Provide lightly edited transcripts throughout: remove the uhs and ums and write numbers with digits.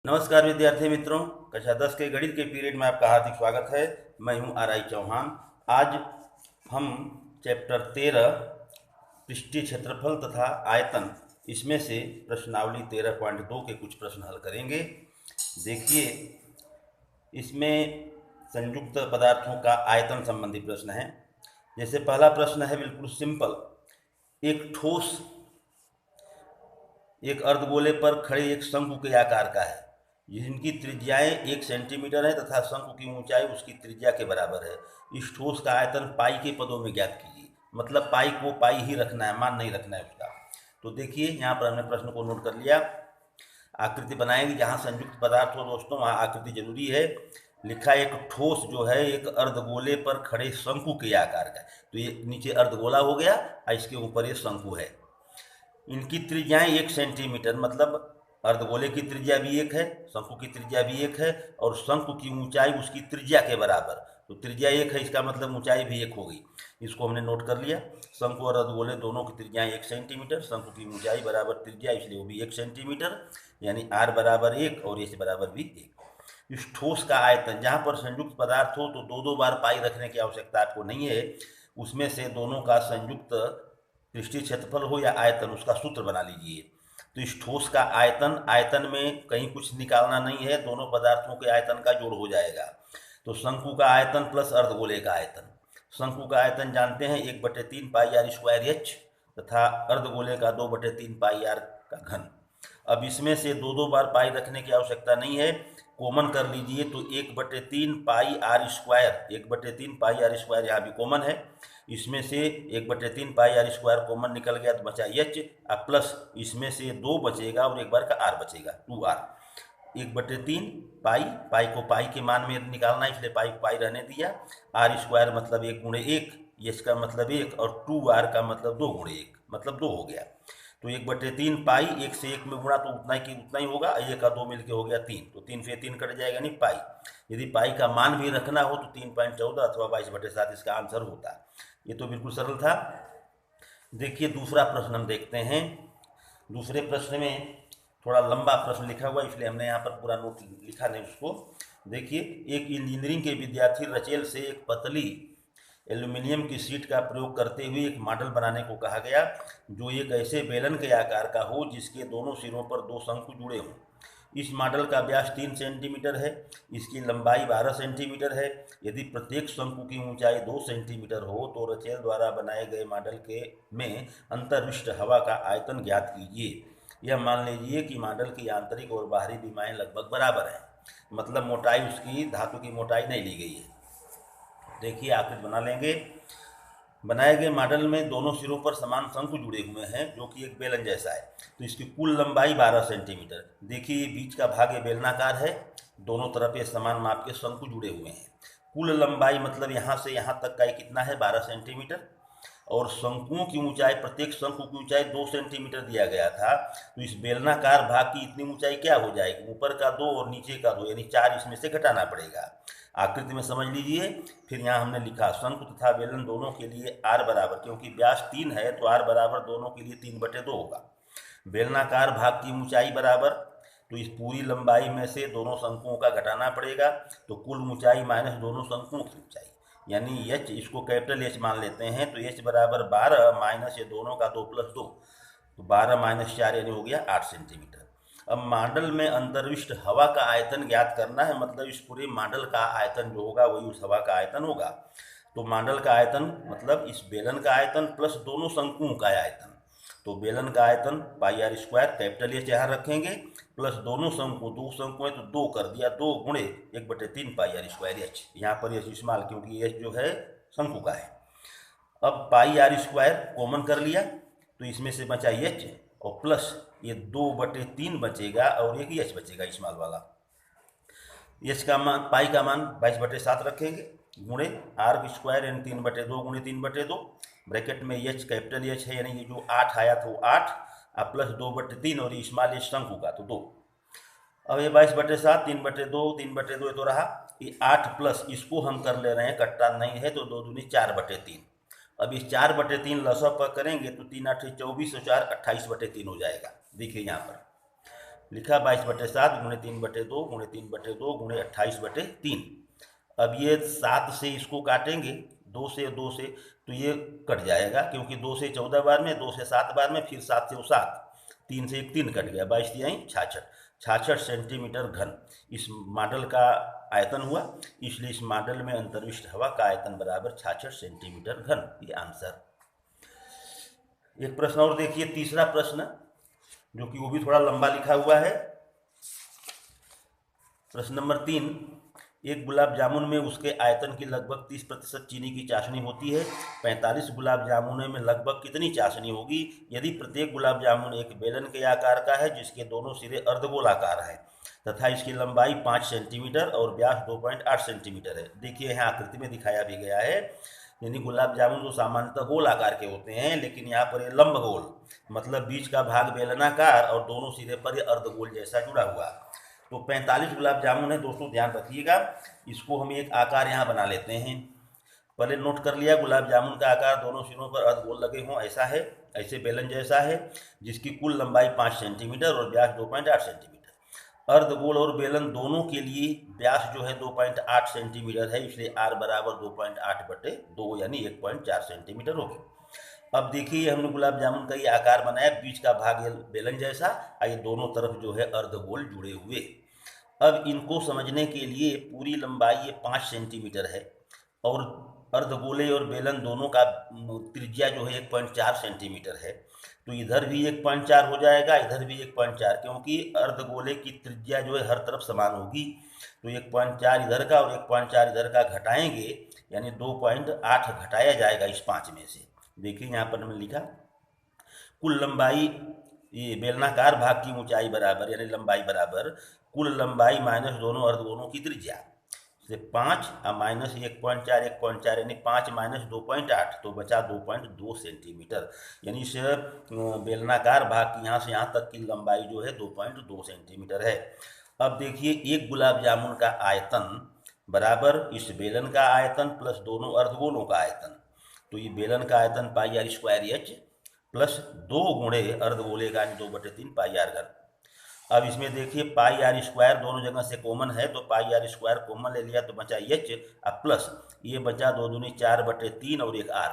नमस्कार विद्यार्थी मित्रों, कक्षा 10 के गणित के पीरियड में आपका हार्दिक स्वागत है। मैं हूं आर आई चौहान। आज हम चैप्टर 13 पृष्ठीय क्षेत्रफल तथा आयतन इसमें से प्रश्नावली 13.2 के कुछ प्रश्न हल करेंगे। देखिए, इसमें संयुक्त पदार्थों का आयतन संबंधी प्रश्न है। जैसे पहला प्रश्न है बिल्कुल सिंपल, एक ठोस एक अर्धगोले पर खड़े एक शंकु के आकार का है जिनकी त्रिज्याएं 1 सेंटीमीटर है तथा शंकु की ऊंचाई उसकी त्रिज्या के बराबर है। इस ठोस का आयतन पाई के पदों में ज्ञात कीजिए। मतलब पाई को पाई ही रखना है, मान नहीं रखना है उसका। तो देखिए, यहाँ पर हमने प्रश्न को नोट कर लिया। आकृति बनाएंगे, जहाँ संयुक्त पदार्थ हो दोस्तों वहाँ आकृति जरूरी है। लिखा एक ठोस जो है एक अर्धगोले पर खड़े शंकु के आकार का, तो ये नीचे अर्धगोला हो गया और इसके ऊपर ये शंकु है। इनकी त्रिज्याएं 1 सेंटीमीटर, मतलब अर्धगोले की त्रिज्या भी 1 है, शंकु की त्रिज्या भी 1 है और शंकु की ऊंचाई उसकी त्रिज्या के बराबर। तो त्रिज्या 1 है, इसका मतलब ऊंचाई भी 1 होगी। इसको हमने नोट कर लिया। शंकु और अर्धगोले दोनों की त्रिज्याएं 1 सेंटीमीटर, शंकु की ऊंचाई बराबर त्रिज्या, इसलिए वो भी 1 सेंटीमीटर, यानी r बराबर 1 और h बराबर भी 1। इस ठोस का आयतन, जहाँ पर संयुक्त पदार्थ हो तो दो बार पाई रखने की आवश्यकता आपको नहीं है। उसमें से दोनों का संयुक्त पृष्ठीय क्षेत्रफल हो या आयतन, उसका सूत्र बना लीजिए। तो इस ठोस का आयतन, आयतन में कहीं कुछ निकालना नहीं है, दोनों पदार्थों के आयतन का जोड़ हो जाएगा। तो शंकु का आयतन प्लस अर्धगोले का आयतन। शंकु का आयतन जानते हैं 1/3 पाई आर स्क्वायर एच तथा अर्धगोले का 2/3 पाई आर का घन। अब इसमें से दो बार पाई रखने की आवश्यकता नहीं है, कॉमन कर लीजिए। तो 1/3 pi r square, 1/3 pi r square यहाँ भी कॉमन है। इसमें से 1/3 पाई आर स्क्वायर कॉमन निकल गया तो बचा एच, अब प्लस इसमें से 2 बचेगा और एक बार का आर बचेगा, 2r। 1/3 पाई, पाई को पाई के मान में निकालना, इसलिए पाई पाई रहने दिया। आर स्क्वायर मतलब 1 गुणे 1, एच का मतलब 1 और 2r का मतलब 2 गुणे 1 मतलब 2 हो गया। तो 1/3 पाई 1 से 1 में गुणा तो उतना ही होगा, 1 का 2 मिलके हो गया 3, तो 3 से 3 कट जाएगा, नहीं पाई। यदि पाई का मान भी रखना हो तो 3.14 अथवा 22/7 इसका आंसर होता। ये तो बिल्कुल सरल था। देखिए दूसरा प्रश्न हम देखते हैं। दूसरे प्रश्न में थोड़ा लंबा प्रश्न लिखा हुआ, इसलिए हमने यहाँ पर पूरा नोट लिखा नहीं उसको। देखिए, एक इंजीनियरिंग के विद्यार्थी रचेल से एक पतली एल्यूमिनियम की शीट का प्रयोग करते हुए एक मॉडल बनाने को कहा गया जो एक ऐसे बेलन के आकार का हो जिसके दोनों सिरों पर 2 शंकु जुड़े हों। इस मॉडल का व्यास 3 सेंटीमीटर है, इसकी लंबाई 12 सेंटीमीटर है। यदि प्रत्येक शंकु की ऊंचाई 2 सेंटीमीटर हो तो रचेल द्वारा बनाए गए मॉडल के में अंतर्विष्ट हवा का आयतन ज्ञात कीजिए। यह मान लीजिए कि मॉडल की आंतरिक और बाहरी विमाएं लगभग बराबर हैं, मतलब मोटाई उसकी, धातु की मोटाई नहीं ली गई है। देखिए आकृति बना लेंगे। बनाए गए मॉडल में दोनों सिरों पर समान शंकु जुड़े हुए हैं जो कि एक बेलन जैसा है। तो इसकी कुल लंबाई 12 सेंटीमीटर। देखिए ये बीच का भाग ये बेलनाकार है, दोनों तरफ ये समान माप के शंकु जुड़े हुए हैं। कुल लंबाई मतलब यहाँ से यहाँ तक का ये कितना है, 12 सेंटीमीटर। और शंकुओं की ऊंचाई, प्रत्येक शंकु की ऊंचाई 2 सेंटीमीटर दिया गया था। तो इस बेलनाकार भाग की इतनी ऊंचाई क्या हो जाएगी, ऊपर का 2 और नीचे का 2, यानी 4 इसमें से घटाना पड़ेगा। आकृति में समझ लीजिए। फिर यहाँ हमने लिखा शंकु तथा बेलन दोनों के लिए r बराबर, क्योंकि व्यास 3 है तो r बराबर दोनों के लिए 3/2 होगा। बेलनाकार भाग की ऊंचाई बराबर, तो इस पूरी लंबाई में से दोनों शंकुओं का घटाना पड़ेगा, तो कुल ऊंचाई माइनस दोनों शंकुओं की ऊंचाई, यानी h, इसको कैपिटल H मान लेते हैं। तो h बराबर 12 माइनस ये दोनों का 2 + 2, तो 12 - 4 यानी हो गया 8 सेंटीमीटर। अब मॉडल में अंतर्विष्ट हवा का आयतन ज्ञात करना है, मतलब इस पूरे मॉडल का आयतन जो होगा वही उस हवा का आयतन होगा। तो मॉडल का आयतन मतलब इस बेलन का आयतन प्लस दोनों शंकुओं का आयतन। तो बेलन का आयतन पाई आर स्क्वायर, कैपिटल एच यहाँ रखेंगे, प्लस दोनों शंकु, 2 शंकु है तो 2 कर दिया, 2 गुणे 1/3 पाई आर स्क्वायर एच। यहाँ पर एच इस्तेमाल, क्योंकि एच जो है शंकु का है। अब पाई आर स्क्वायर कॉमन कर लिया, तो इसमें से बचा एच और प्लस ये 2/3 बचेगा और एक एच बचेगा स्मॉल वाला। एच का मान, पाई का मान 22/7 रखेंगे, गुणे आर स्क्वायर यानी 3/2 गुणे 3/2, ब्रैकेट में एच कैपिटल एच है, यानी ये जो 8 आया था वो 8 और प्लस 2/3 और ये स्मॉल एच शंकु का तो 2। अब ये 22/7, 3/2, 3/2 ये तो रहा, ये 8 प्लस इसको हम कर ले रहे हैं, कट्टा नहीं है तो 2 दूनी 4/3। अब इस 4/3 लसअप पर करेंगे तो 3 × 8 = 24 और 4 = 28/3 हो जाएगा। देखिए यहाँ पर लिखा 22/7 गुणे 3/2 गुणे 3/2 गुणे 28/3। अब ये 7 से इसको काटेंगे, 2 से 2 से, तो ये कट जाएगा, क्योंकि 2 से 14 बार में, 2 से 7 बार में, फिर 7 से वो 7, 3 से 1 3 कट गया, 22 तिहाई 66 सेंटीमीटर घन इस मॉडल का आयतन हुआ। इसलिए इस मॉडल में अंतर्विष्ट हवा का आयतन बराबर 66 सेंटीमीटर घन, ये आंसर। एक प्रश्न और देखिए, तीसरा प्रश्न, जो कि वो भी थोड़ा लंबा लिखा हुआ है। प्रश्न नंबर 3, एक गुलाब जामुन में उसके आयतन की लगभग 30% चीनी की चाशनी होती है। 45 गुलाब जामुनों में लगभग कितनी चाशनी होगी यदि प्रत्येक गुलाब जामुन एक बेलन के आकार का है जिसके दोनों सिरे अर्धगोलाकार हैं तथा इसकी लंबाई 5 सेंटीमीटर और व्यास 2.8 सेंटीमीटर है। देखिए यहाँ आकृति में दिखाया भी गया है, यानी गुलाब जामुन तो सामान्यतः गोल आकार के होते हैं, लेकिन यहाँ पर ये लंब गोल, मतलब बीच का भाग बेलनाकार और दोनों सिरे पर ये अर्धगोल जैसा जुड़ा हुआ। तो 45 गुलाब जामुन है दोस्तों, ध्यान रखिएगा। इसको हम एक आकार यहाँ बना लेते हैं। पहले नोट कर लिया, गुलाब जामुन का आकार दोनों सिरों पर अर्धगोल लगे हों ऐसा है, ऐसे बेलन जैसा है, जिसकी कुल लंबाई 5 सेंटीमीटर और व्यास 2.8 सेंटीमीटर। अर्धगोल और बेलन दोनों के लिए व्यास जो है 2.8 सेंटीमीटर है, इसलिए r बराबर 2.8/2 यानी 1.4 सेंटीमीटर होगी। अब देखिए हमने गुलाब जामुन का ये आकार बनाया, बीच का भाग बेलन जैसा, ये दोनों तरफ जो है अर्धगोल जुड़े हुए। अब इनको समझने के लिए पूरी लंबाई ये 5 सेंटीमीटर है और अर्धगोले और बेलन दोनों का त्रिज्या जो है 1.4 सेंटीमीटर है, तो इधर भी 1.4 हो जाएगा, इधर भी 1.4, क्योंकि अर्धगोले की त्रिज्या जो है हर तरफ समान होगी। तो 1.4 इधर का और 1.4 इधर का घटाएंगे, यानी 2.8 घटाया जाएगा इस 5 में से। देखिए यहाँ पर हमने लिखा कुल लंबाई, ये बेलनाकार भाग की ऊंचाई बराबर यानी लंबाई बराबर कुल लंबाई माइनस दोनों अर्धगोलों की त्रिज्या, से 5 और माइनस 1.4 यानी 5 माइनस 2.8, तो बचा 2.2 सेंटीमीटर, यानी इस बेलनाकार भाग की यहाँ से यहाँ तक की लंबाई जो है 2.2 सेंटीमीटर है। अब देखिए एक गुलाब जामुन का आयतन बराबर इस बेलन का आयतन प्लस दोनों अर्धगोलों का आयतन, तो ये बेलन का आयतन πr² प्लस 2 गुणे अर्धगोले का 2/3 πr²। अब इसमें देखिए πr² दोनों जगह से कॉमन है, तो πr² कॉमन ले लिया तो बचा h, अब प्लस ये बचा 2 दूनी 4/3 और एक r।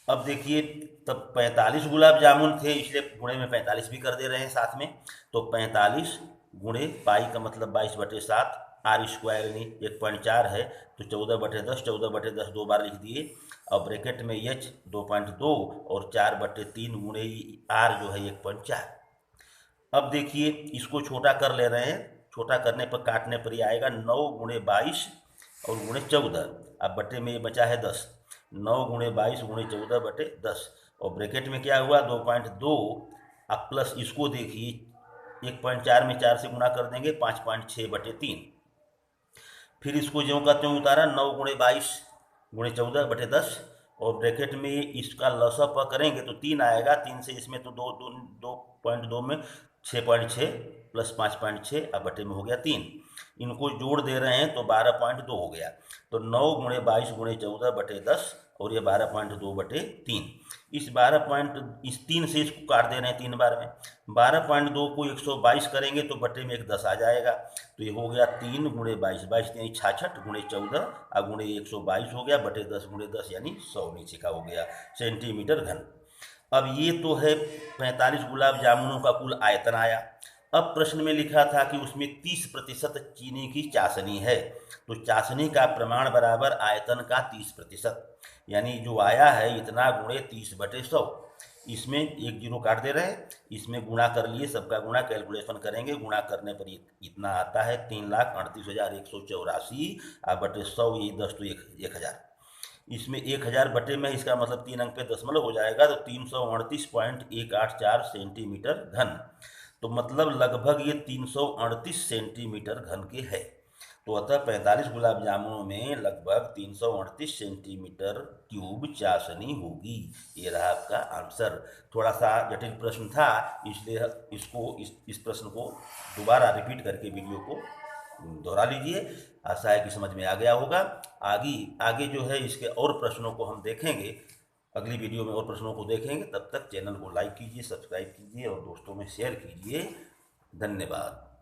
अब देखिए तब 45 गुलाब जामुन थे, इसलिए गुणे में 45 भी कर दे रहे हैं साथ में, तो 45 गुणे पाई का मतलब 22/7, r² यानी 1.4 है, तो 14/10, 14/10 2 बार लिख दिए, और ब्रैकेट में h 2.2 और 4/3 गुणे r जो है 1.4। अब देखिए इसको छोटा कर ले रहे हैं, छोटा करने पर काटने पर ये आएगा 9 गुणे 22 और गुणे 14, अब बटे में ये बचा है 10, 9 गुणे 22 गुणे 14/10, और ब्रैकेट में क्या हुआ 2.2, अब प्लस इसको देखिए 1.4 में 4 से गुणा कर देंगे 5.6/3, फिर इसको ज्यों का त्यों उतारा 9 गुणे 22 गुणे 14/10, और ब्रैकेट में इसका लसअप करेंगे तो 3 आएगा, 3 से इसमें तो 2.2 में 6.6 प्लस 5.6, अब बटे में हो गया 3, इनको जोड़ दे रहे हैं तो 12.2 हो गया, तो 9 गुणे 22 गुणे 14/10 और ये 12.2/3। इस 3 से इसको काट दे रहे हैं 3 बार में, 12.2 को 122 करेंगे तो बटे में एक 10 आ जाएगा, तो ये हो गया 3 गुणे 22, 22 यानी 66 गुणे 14 और गुणे 122 हो गया, बटे 10 गुणे 10 यानी 100 नीचे का हो गया सेंटीमीटर घन। अब ये तो है 45 गुलाब जामुनों का कुल आयतन आया। अब प्रश्न में लिखा था कि उसमें 30% चीनी की चाशनी है, तो चाशनी का प्रमाण बराबर आयतन का 30%, यानी जो आया है इतना गुणे 30/100। इसमें एक जीरो काट दे रहे हैं, इसमें गुणा कर लिए, सबका गुणा कैलकुलेशन करेंगे, गुणा करने पर इतना आता है 3,38,184 बटे 100, ये 10 तो 1000, इसमें 1000 बटे में इसका मतलब 3 अंक पे दशमलव हो जाएगा, तो 338.184 सेंटीमीटर घन, तो मतलब लगभग ये 338 सेंटीमीटर घन के है। तो अतः 45 गुलाब जामुनों में लगभग 338 सेंटीमीटर क्यूब चाशनी होगी। ये रहा आपका आंसर। थोड़ा सा जटिल प्रश्न था, इसलिए इस प्रश्न को दोबारा रिपीट करके वीडियो को दोहरा लीजिए। आशा है कि समझ में आ गया होगा। आगे जो है इसके और प्रश्नों को हम देखेंगे, अगली वीडियो में और प्रश्नों को देखेंगे। तब तक चैनल को लाइक कीजिए, सब्सक्राइब कीजिए और दोस्तों में शेयर कीजिए। धन्यवाद।